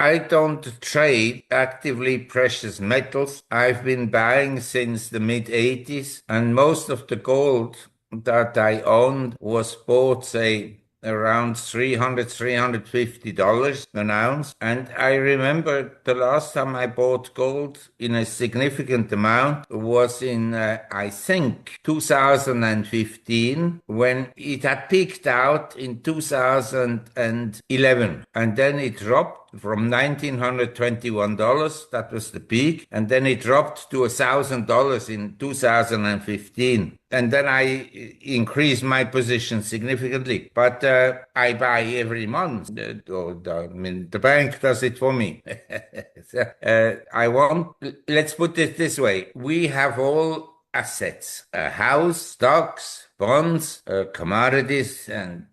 I don't trade actively precious metals. I've been buying since the mid 80s, and most of the gold that I owned was bought, say, around $350 an ounce. And I remember the last time I bought gold in a significant amount was in, I think, 2015, when it had peaked out in 2011. And then it dropped from $1,921, that was the peak, and then it dropped to $1,000 in 2015. And then I increased my position significantly. But I buy every month. I mean, the bank does it for me. Let's put it this way. We have all assets, a house, stocks, bonds, commodities, and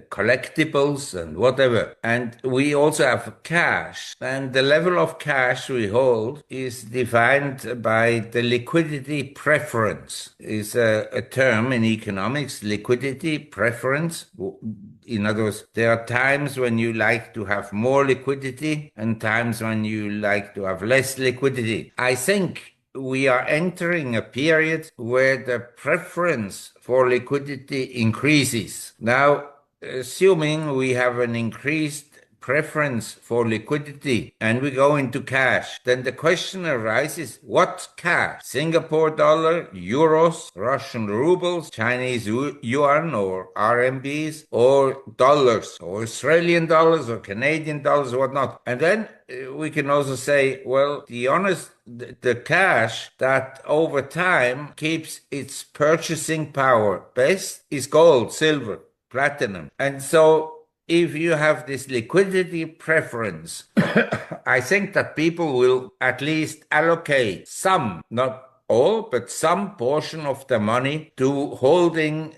collectibles, and whatever. And we also have cash. And the level of cash we hold is defined by the liquidity preference. Is a term in economics, liquidity preference. In other words, there are times when you like to have more liquidity and times when you like to have less liquidity. I think we are entering a period where the preference for liquidity increases. Now, assuming we have an increased preference for liquidity and we go into cash, then the question arises, what cash? Singapore dollar, euros, Russian rubles, Chinese yuan or RMBs, or dollars, or Australian dollars, or Canadian dollars, or whatnot. And then we can also say, well, the cash that over time keeps its purchasing power best is gold, silver, platinum. And so if you have this liquidity preference, I think that people will at least allocate some, not all, but some portion of the money to holding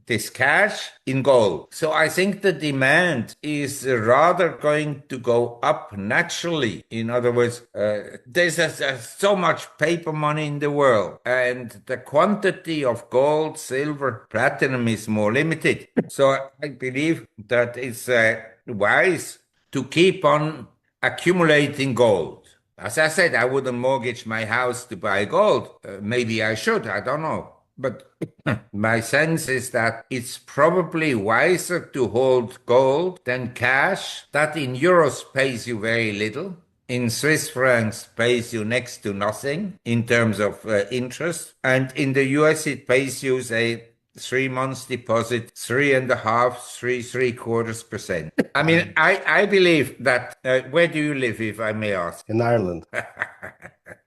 this cash in gold. So I think the demand is rather going to go up naturally. In other words, there's so much paper money in the world, and the quantity of gold, silver, platinum is more limited. So I believe that it's wise to keep on accumulating gold. As I said, I wouldn't mortgage my house to buy gold. Maybe I should, I don't know. But my sense is that it's probably wiser to hold gold than cash. That in euros pays you very little. In Swiss francs pays you next to nothing in terms of interest. And in the US it pays you, say, 3 months deposit, 3.5%, 3.75%. I mean, I believe that, where do you live, if I may ask? In Ireland.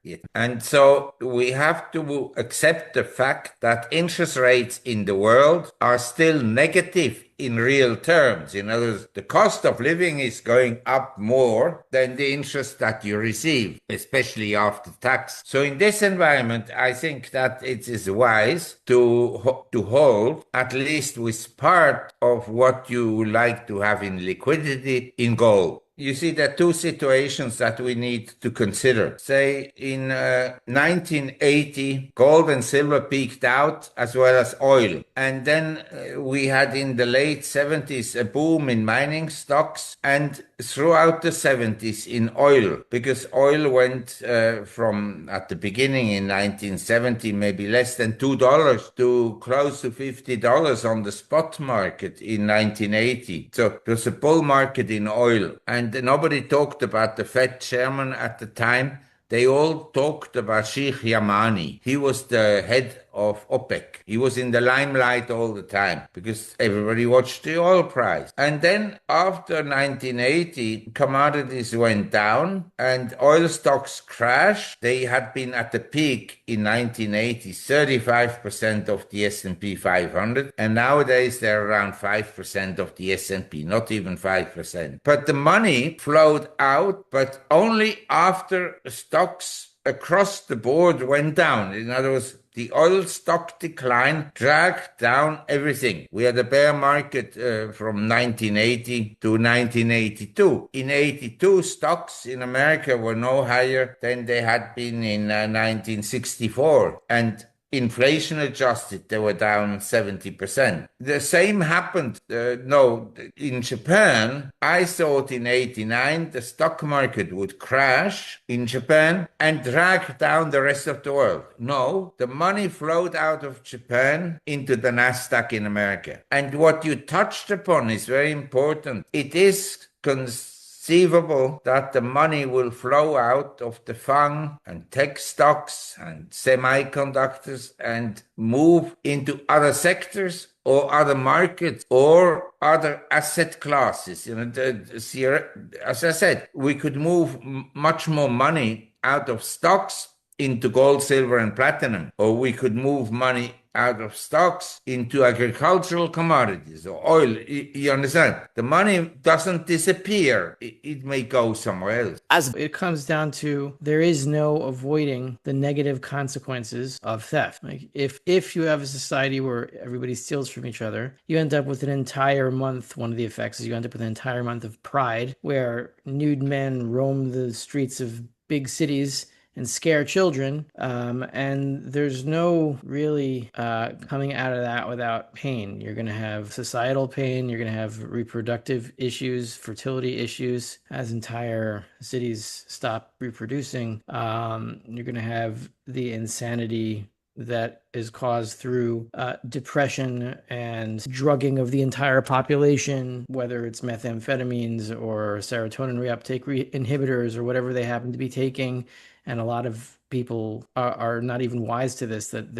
Yeah. And so we have to accept the fact that interest rates in the world are still negative in real terms. In other words, the cost of living is going up more than the interest that you receive, especially after tax. So in this environment, I think that it is wise to hold, at least with part of what you like to have in liquidity, in gold. You see, there are two situations that we need to consider. Say in 1980, gold and silver peaked out as well as oil. And then we had in the late 70s a boom in mining stocks, and throughout the 70s in oil, because oil went from, at the beginning in 1970, maybe less than $2 to close to $50 on the spot market in 1980. So it was a bull market in oil. And nobody talked about the Fed chairman at the time. They all talked about Sheikh Yamani. He was the head of OPEC. He was in the limelight all the time because everybody watched the oil price. And then after 1980, commodities went down and oil stocks crashed. They had been at the peak in 1980, 35% of the S&P 500. And nowadays they're around 5% of the S&P, not even 5%. But the money flowed out, but only after stocks across the board went down. In other words, the oil stock decline dragged down everything. We had a bear market from 1980 to 1982. In 82, stocks in America were no higher than they had been in 1964. And inflation adjusted, they were down 70%. The same happened, no, in Japan. I thought in 89 the stock market would crash in Japan and drag down the rest of the world. No, the money flowed out of Japan into the Nasdaq in America. And what you touched upon is very important. It is conceivable that the money will flow out of the FANG and tech stocks and semiconductors and move into other sectors or other markets or other asset classes. As I said, we could move much more money out of stocks into gold, silver, and platinum, or we could move money out of stocks into agricultural commodities or oil. You understand? The money doesn't disappear. It may go somewhere else. As it comes down to, there is no avoiding the negative consequences of theft. Like if you have a society where everybody steals from each other, you end up with an entire month. One of the effects is you end up with an entire month of pride where nude men roam the streets of big cities and scare children, and there's no really coming out of that without pain. You're going to have societal pain, you're going to have reproductive issues, fertility issues, as entire cities stop reproducing. You're going to have the insanity that is caused through depression and drugging of the entire population, whether it's methamphetamines or serotonin reuptake inhibitors or whatever they happen to be taking. And a lot of people are not even wise to this, that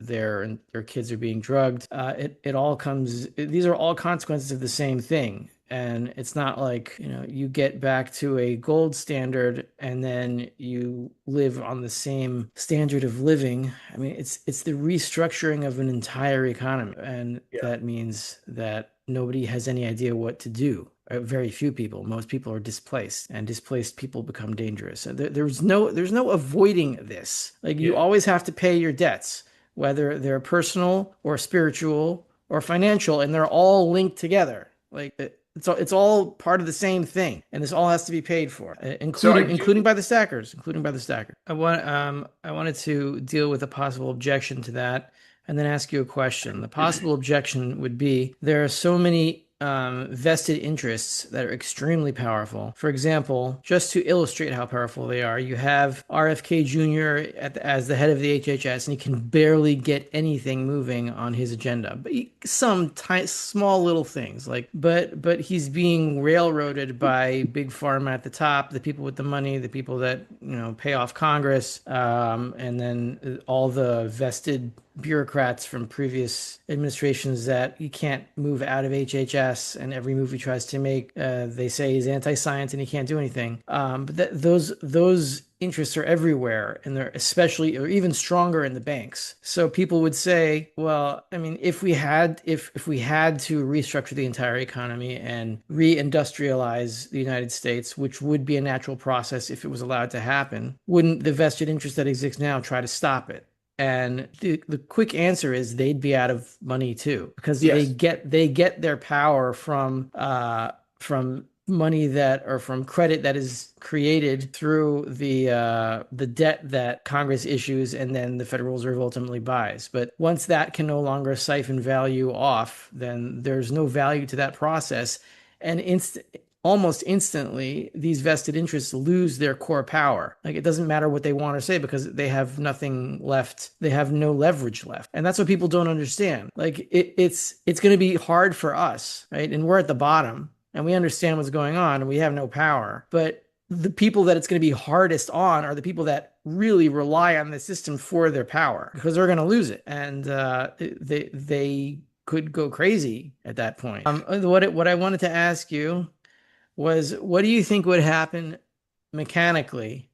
their kids are being drugged. These are all consequences of the same thing. And it's not like, you get back to a gold standard and then you live on the same standard of living. I mean, it's the restructuring of an entire economy. And that means that nobody has any idea what to do. Very few people. Most people are displaced, and displaced people become dangerous. There's no avoiding this. Like you always have to pay your debts, whether they're personal or spiritual or financial, and they're all linked together. Like it's all part of the same thing, and this all has to be paid for, including by the stackers. I wanted to deal with a possible objection to that, and then ask you a question. The possible objection would be there are so many vested interests that are extremely powerful. For example, just to illustrate how powerful they are, you have RFK Jr. as the head of the HHS, and he can barely get anything moving on his agenda. But small little things, but he's being railroaded by big pharma at the top, the people with the money, the people that pay off Congress, and then all the vested bureaucrats from previous administrations that you can't move out of HHS, and every move he tries to make, they say he's anti-science and he can't do anything. But those interests are everywhere, and they're especially or even stronger in the banks. So people would say, well, I mean, if we had to restructure the entire economy and reindustrialize the United States, which would be a natural process if it was allowed to happen, wouldn't the vested interest that exists now try to stop it? And the quick answer is they'd be out of money too, because they get their power from money from credit that is created through the debt that Congress issues and then the Federal Reserve ultimately buys. But once that can no longer siphon value off, then there's no value to that process, and almost instantly, these vested interests lose their core power. Like, it doesn't matter what they want to say because they have nothing left. They have no leverage left. And that's what people don't understand. Like, it's going to be hard for us, right? And we're at the bottom and we understand what's going on and we have no power. But the people that it's going to be hardest on are the people that really rely on the system for their power, because they're going to lose it. And they could go crazy at that point. What I wanted to ask you was, what do you think would happen mechanically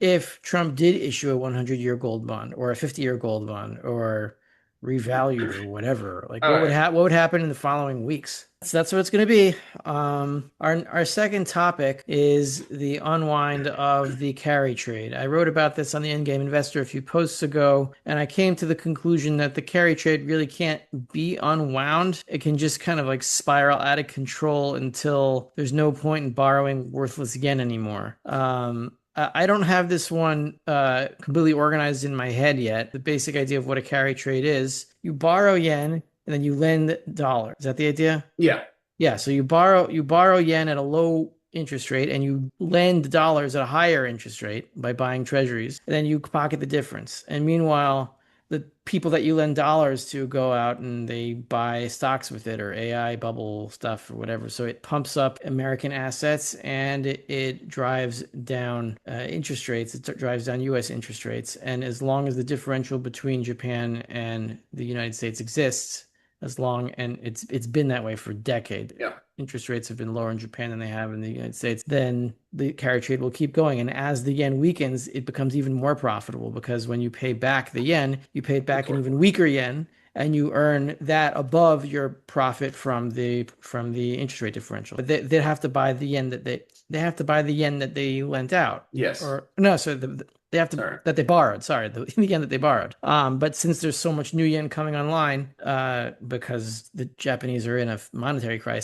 if Trump did issue a 100-year gold bond or a 50-year gold bond or revalued or whatever? Like, what would happen in the following weeks? So that's what it's going to be. Our second topic is the unwind of the carry trade. I wrote about this on the Endgame Investor a few posts ago, and I came to the conclusion that the carry trade really can't be unwound. It can just kind of like spiral out of control until there's no point in borrowing worthless yen anymore. I don't have this one completely organized in my head yet. The basic idea of what a carry trade is: you borrow yen and then you lend dollars. Is that the idea? Yeah. Yeah. So you borrow yen at a low interest rate and you lend dollars at a higher interest rate by buying treasuries, and then you pocket the difference. And meanwhile, the people that you lend dollars to go out and they buy stocks with it, or AI bubble stuff or whatever. So it pumps up American assets, and it drives down interest rates. It drives down US interest rates. And as long as the differential between Japan and the United States exists, and it's been that way for decades. Yeah. Interest rates have been lower in Japan than they have in the United States, then the carry trade will keep going. And as the yen weakens, it becomes even more profitable, because when you pay back the yen, you pay it back in even weaker yen, and you earn that above your profit from the interest rate differential. But they have to buy the yen they have to buy the yen that they lent out. Yes. Or no, so they have to that they borrowed. Sorry, the yen that they borrowed. But since there's so much new yen coming online, because the Japanese are in a monetary crisis,